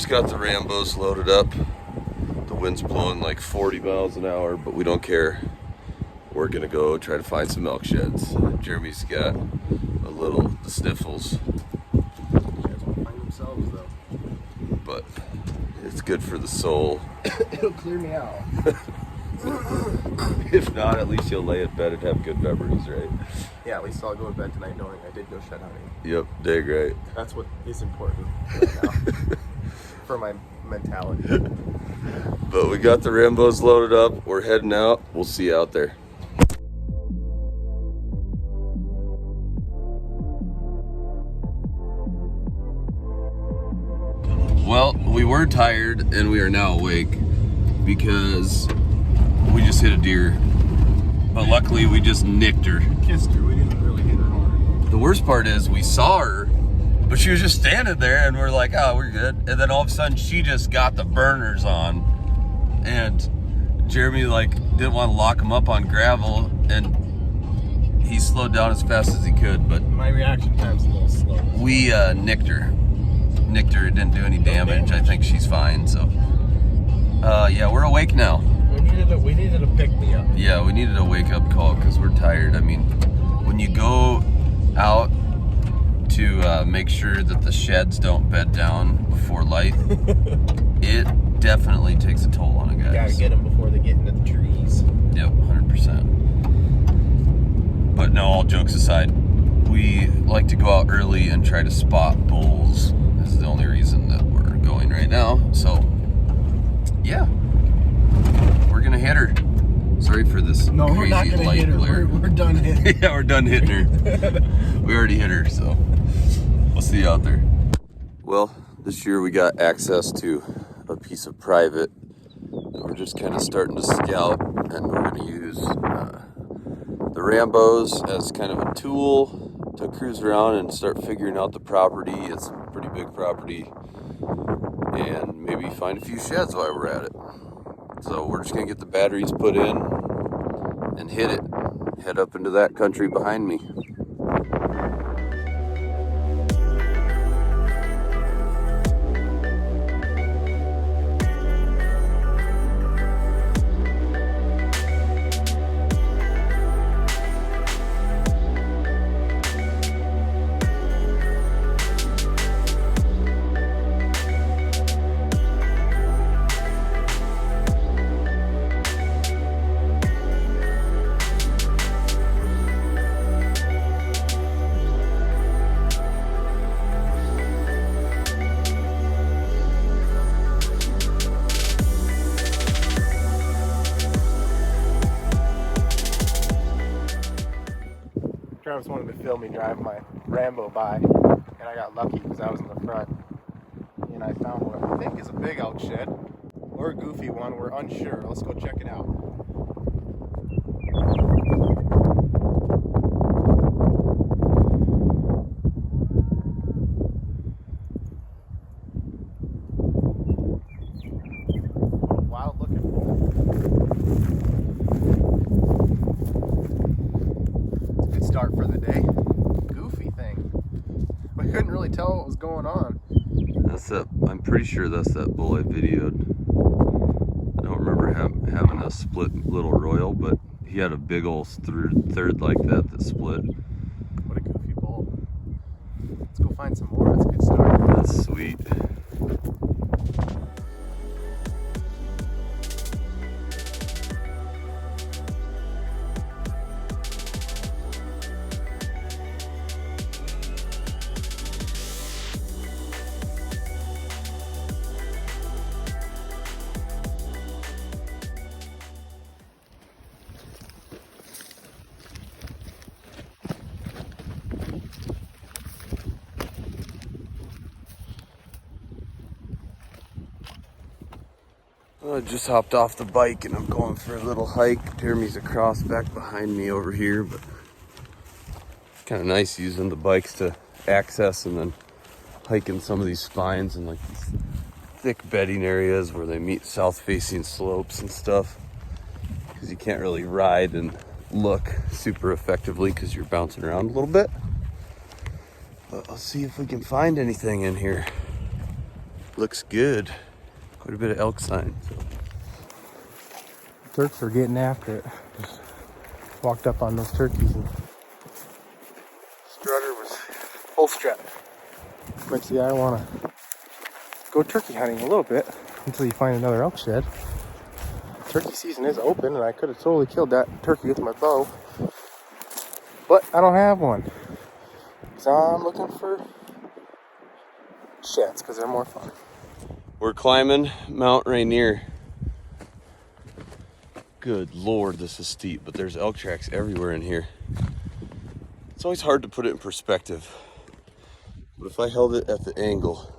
just got the Rambos loaded up. The wind's blowing like 40 miles an hour, but we don't care. We're gonna go try to find some elk sheds. Jeremy's got a little the sniffles. Find themselves though. But it's good for the soul. It'll clear me out. If not, at least you'll lay in bed and have good memories, right? Yeah, at least I'll go to bed tonight knowing I did go shed hunting. Yep, dang right. That's what is important right now for my mentality. But we got the Rambos loaded up. We're heading out. We'll see you out there. Well, we were tired and we are now awake because we just hit a deer. But luckily we just nicked her. Kissed her, we didn't really hit her hard. The worst part is we saw her, but she was just standing there and we're like, oh, we're good. And then all of a sudden she just got the burners on and Jeremy didn't want to lock him up on gravel and he slowed down as fast as he could, but my reaction time's a little slow. we nicked her. It didn't do any damage. I think she's fine. So yeah, we're awake now. We needed a pick me up. Yeah, we needed a wake up call because we're tired. I mean, when you go out to make sure that the sheds don't bed down before light, it definitely takes a toll on a guy. Gotta get them before they get into the trees. Yep, 100%. But no, all jokes aside, we like to go out early and try to spot bulls. This is the only reason that we're going right now. So, yeah, we're gonna hit her. Sorry for this No, crazy we're not gonna light hit her. glare. We're done hitting. Yeah, we're done hitting her. We already hit her, so we'll see you out there. Well, this year we got access to a piece of private that we're just kind of starting to scout, and we're gonna use the Rambos as kind of a tool to cruise around and start figuring out the property. It's a pretty big property, and maybe find a few sheds while we're at it. So we're just gonna get the batteries put in and hit it. Head up into that country behind me. Travis wanted to film me drive my Rambo by, and I got lucky because I was in the front. And I found what I think is a big elk shed, or a goofy one. We're unsure. Let's go check it out. Wild looking bull. Good start for the day. Goofy thing. We couldn't really tell what was going on. That's that. I'm pretty sure that's that bull I videoed. I don't remember having a split little royal, but he had a big old third like that split. What a goofy bull. Let's go find some more. That's a good start. That's sweet. I just hopped off the bike and I'm going for a little hike. Jeremy's across back behind me over here, but it's kind of nice using the bikes to access and then hiking some of these spines and like these thick bedding areas where they meet south facing slopes and stuff, because you can't really ride and look super effectively because you're bouncing around a little bit. But let's see if we can find anything in here. looks good. Quite a bit of elk sign. Turks are getting after it. Just walked up on those turkeys and strutter was full strut. Makes the guy want to go turkey hunting a little bit until you find another elk shed. Turkey season is open, and I could have totally killed that turkey with my bow, but I don't have one. So I'm looking for sheds because they're more fun. We're climbing Mount Rainier. Good Lord, this is steep, but there's elk tracks everywhere in here. It's always hard to put it in perspective, but if I held it at the angle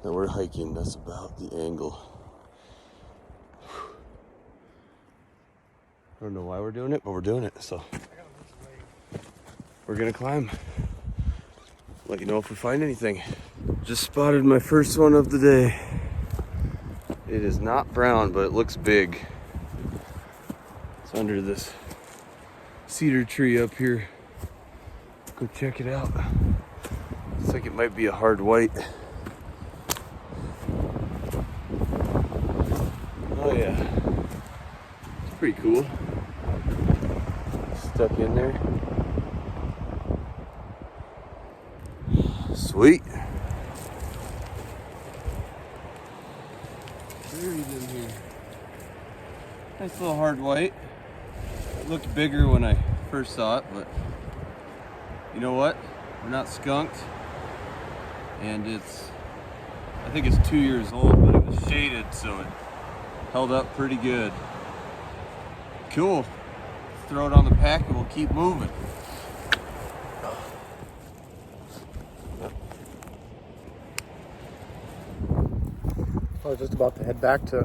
that we're hiking, that's about the angle. I don't know why we're doing it, but we're doing it, so we're gonna climb. Let you know if we find anything. Just spotted my first one of the day. It is not brown, but it looks big. It's under this cedar tree up here. Go check it out. Looks like it might be a hard white. Oh yeah, it's pretty cool. Stuck in there. Sweet. Buried in here. Nice little hard white. It looked bigger when I first saw it, but you know what? We're not skunked. And I think it's 2 years old, but it was shaded, so it held up pretty good. Cool. Throw it on the pack and we'll keep moving. I was just about to head back to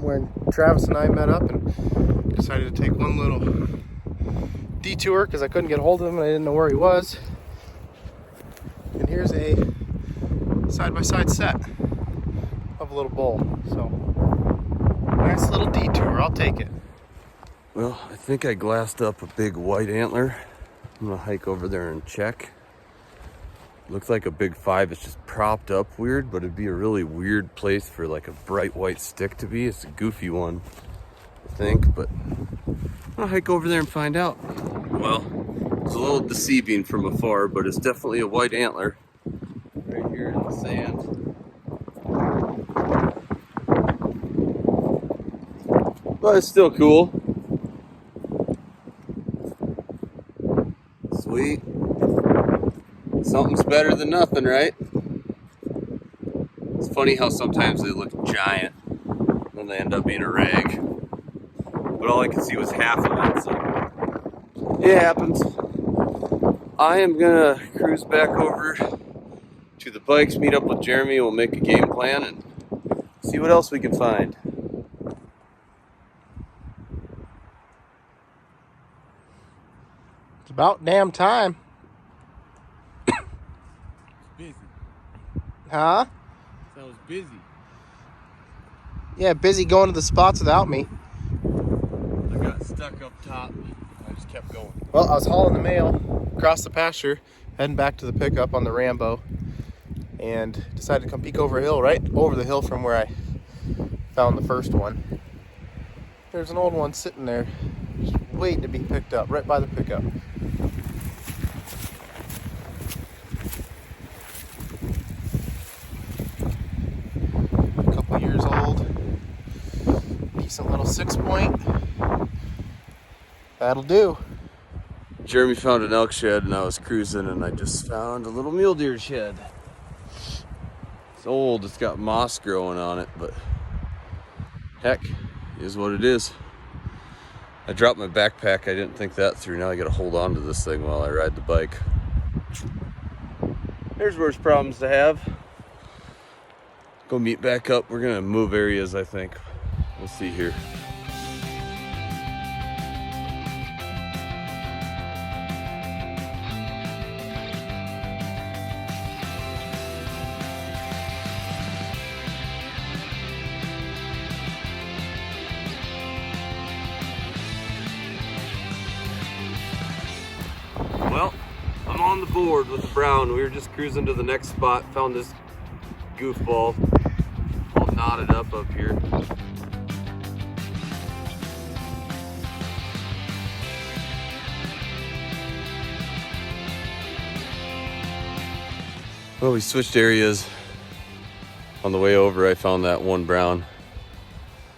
where Travis and I met up and decided to take one little detour because I couldn't get a hold of him and I didn't know where he was. And here's a side-by-side set of a little bull. So, nice little detour. I'll take it. Well, I think I glassed up a big white antler. I'm gonna hike over there and check. Looks like a big 5. It's just propped up weird, but it'd be a really weird place for like a bright white stick to be. It's a goofy one, I think, but I'm gonna hike over there and find out. Well, it's a little deceiving from afar, but it's definitely a white antler right here in the sand. But it's still cool. Sweet. Something's better than nothing, right? It's funny how sometimes they look giant and they end up being a rag. But all I could see was half of it, so it happens. I am gonna cruise back over to the bikes, meet up with Jeremy, we'll make a game plan and see what else we can find. It's about damn time. Busy. Huh? So I was busy. Yeah, busy going to the spots without me. I got stuck up top. I just kept going. Well, I was hauling the mail across the pasture, heading back to the pickup on the Rambo, and decided to come peek over a hill, right over the hill from where I found the first one. There's an old one sitting there, just waiting to be picked up, right by the pickup. A couple years old, decent little 6-point. That'll do. Jeremy found an elk shed and I was cruising and I just found a little mule deer shed. It's old, it's got moss growing on it, but heck, is what it is. I dropped my backpack, I didn't think that through. Now I gotta hold on to this thing while I ride the bike. There's worse problems to have. Go meet back up. We're gonna move areas, I think. We'll see here. Well, I'm on the board with the brown. We were just cruising to the next spot, found this goofball. spotted up here. Well, we switched areas. On the way over, I found that one brown,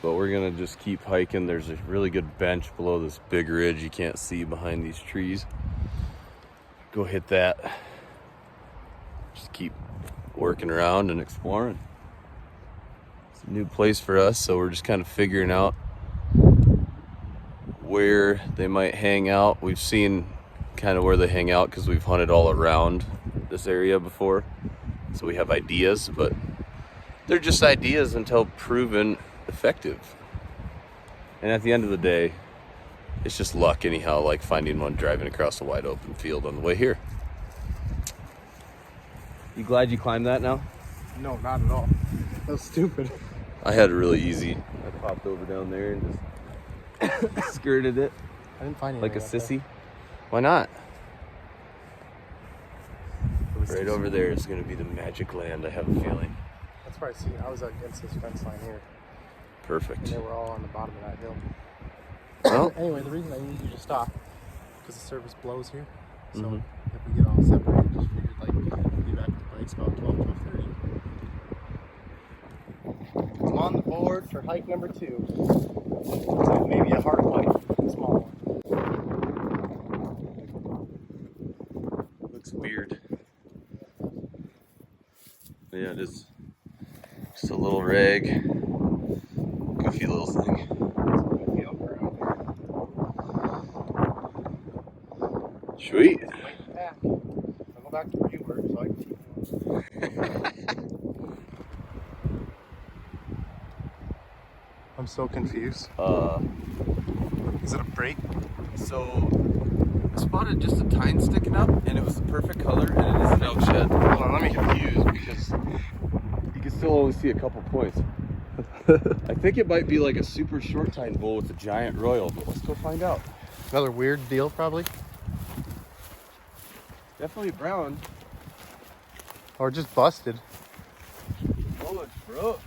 but we're gonna just keep hiking. There's a really good bench below this big ridge you can't see behind these trees. Go hit that. Just keep working around and exploring. It's a new place for us, so we're just kind of figuring out where they might hang out. We've seen kind of where they hang out because we've hunted all around this area before, so we have ideas, but they're just ideas until proven effective. And at the end of the day, it's just luck anyhow, like finding one driving across a wide open field on the way here. You glad you climbed that now? No, not at all. That was stupid. I had it really easy. I popped over down there and just skirted it I didn't find like anything a up there. sissy. Why not? Right over there is going to be the magic land, I have a feeling. That's where I see. I was against this fence line here. Perfect. And they were all on the bottom of that hill. Well, Anyway, the reason I need you to stop, because the service blows here. So Mhm. if we get all separated, just figured like we'll be back at the bikes about 12:30. I'm on the board for hike number 2. So maybe a hard hike, a small one. looks weird. Yeah, it is just a little rag. Goofy little thing. Sweet. Back. I'll go back to where you were, so I can keep going. I'm so confused. Is it a break? So I spotted just a tine sticking up, and it was the perfect color, and it is an elk shed. Hold on, let me. Confused because you can still only see a couple points. I think it might be like a super short tine bull with a giant royal, but let's go find out. Another weird deal, probably. Definitely brown. Or just busted. Oh, it's broke.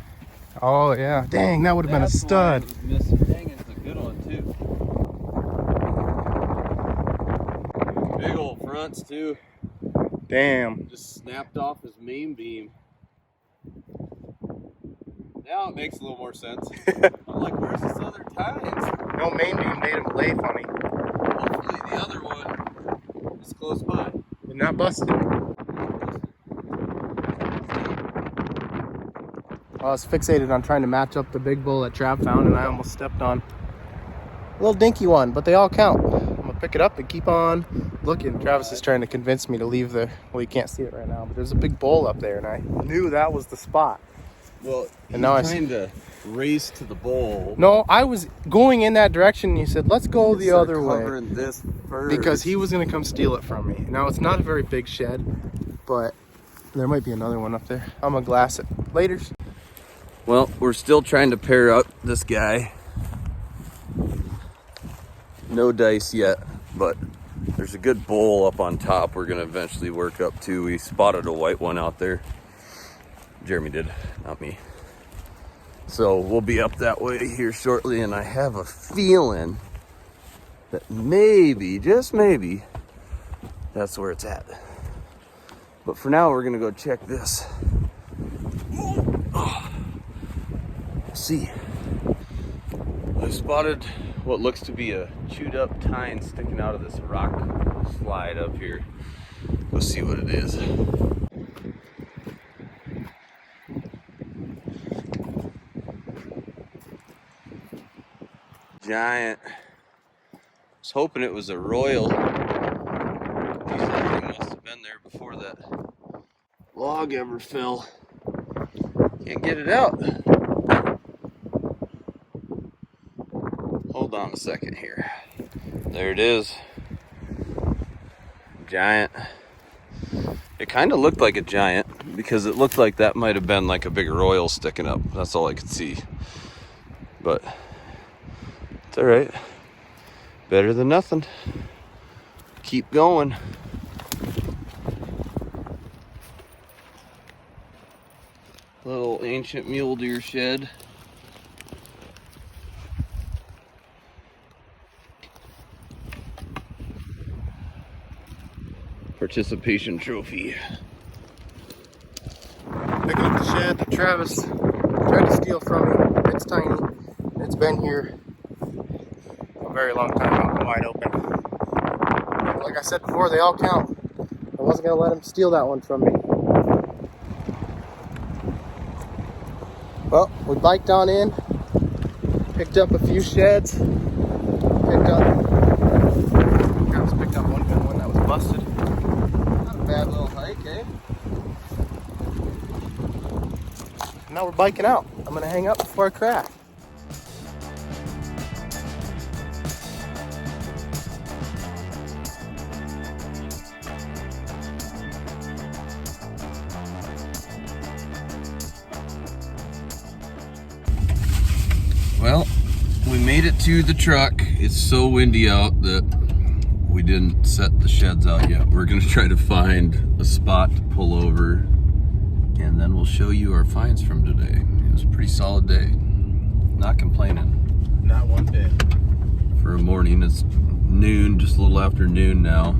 Oh yeah. Dang, that would have been a That's stud. the one I was missing. Dang, it's a good one too. Big old fronts too. Damn. Just snapped off his main beam. Now it makes a little more sense. I'm like, where's this other tines? No main beam made him lay funny. Hopefully the other one is close by. But not busted. I was fixated on trying to match up the big bull that Trav found, and I almost stepped on a little dinky one, but they all count. I'm gonna pick it up and keep on looking. Travis is trying to convince me to leave the, well, you can't see it right now, but there's a big bull up there, and I knew that was the spot. Well, And now he's trying to race to the bowl. No, I was going in that direction, and he said, let's go the Start other way. covering this first. Because he was gonna come steal it from me. Now, it's not a very big shed, but there might be another one up there. I'm gonna glass it. Laters. Well, we're still trying to pair up this guy. No dice yet, but there's a good bull up on top we're gonna eventually work up to. We spotted a white one out there. Jeremy did, not me. So we'll be up that way here shortly, and I have a feeling that maybe, just maybe, that's where it's at. But for now, we're gonna go check this. See, I spotted what looks to be a chewed up tine sticking out of this rock slide up here. Let's see what it is. Giant. I was hoping it was a royal. That thing must have been there before that log ever fell. Can't get it out. Hold on a second here. There it is. Giant. It kind of looked like a giant because it looked like that might have been like a big royal sticking up. That's all I could see. But it's all right. Better than nothing. Keep going. Little ancient mule deer shed. Participation trophy. Picking up the shed that Travis tried to steal from me. It's tiny. It's been here a very long time out in the wide open. Like I said before, they all count. I wasn't going to let him steal that one from me. Well, we biked on in, picked up a few sheds, picked up one good one that was busted. Not a bad little hike, eh? Now we're biking out. I'm gonna hang up before I crash. Well, we made it to the truck. It's so windy out that we didn't set the sheds out yet. We're gonna try to find a spot to pull over, and then we'll show you our finds from today. It was a pretty solid day. Not complaining. Not one bit. For a morning, it's noon, just a little after noon now.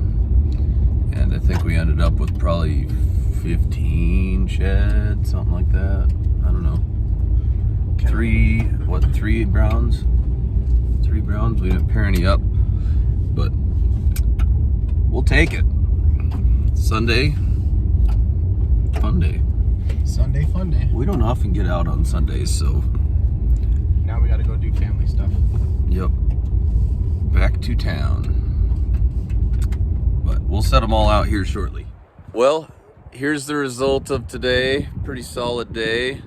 And I think we ended up with probably 15 sheds, something like that. I don't know. Three browns? 3 browns. We didn't pair any up, but we'll take it. Sunday, fun day. Sunday fun day. We don't often get out on Sundays, so. Now we gotta go do family stuff. Yep. Back to town. But we'll set them all out here shortly. Well, here's the result of today. Pretty solid day.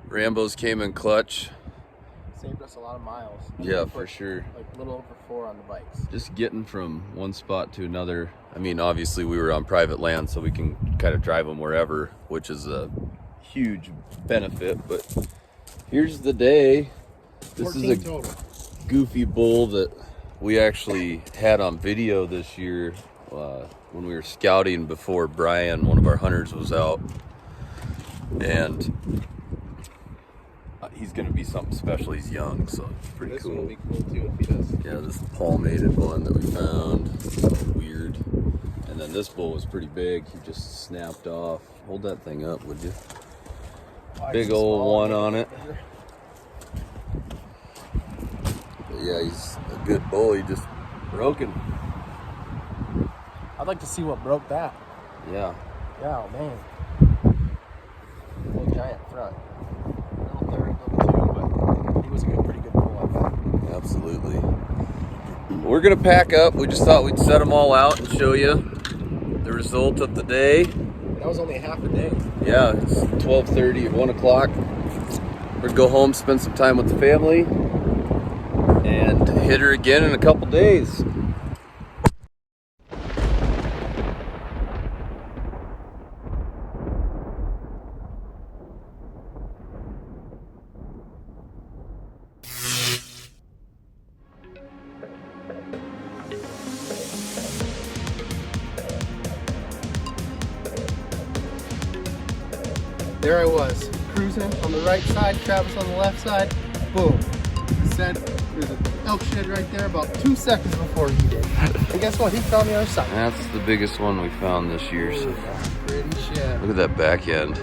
Rambos came in clutch. Saved us a lot of miles. Yeah, for sure. Like a little over 4 on the bikes. Just getting from one spot to another. I mean, obviously we were on private land, so we can kind of drive them wherever, which is a huge benefit. But here's the day. This is a total. goofy bull that we actually had on video this year when we were scouting before Brian, one of our hunters, was out. And he's gonna be something special. He's young, so it's pretty This cool. one will be cool too if he does. Yeah, this palmated one that we found. So weird. And then this bull was pretty big. He just snapped off. Hold that thing up, would you? Big old one on it. But yeah, he's a good bull. He just broken. I'd like to see what broke that. Yeah. Yeah, oh, man. Little giant front. Little third, little 2, but he was a pretty good bull, I thought. Absolutely. We're gonna pack up. We just thought we'd set them all out and show you the result of the day. That was only half a day. Yeah, it's 12:30 or 1 o'clock. We're gonna go home, spend some time with the family, and hit her again in a couple days. There I was, cruising on the right side, Travis on the left side. Boom. Said there's an elk shed right there about 2 seconds before he did. And guess what? He found the other side. That's the biggest one we found this year. So Pretty shed. look at that back end.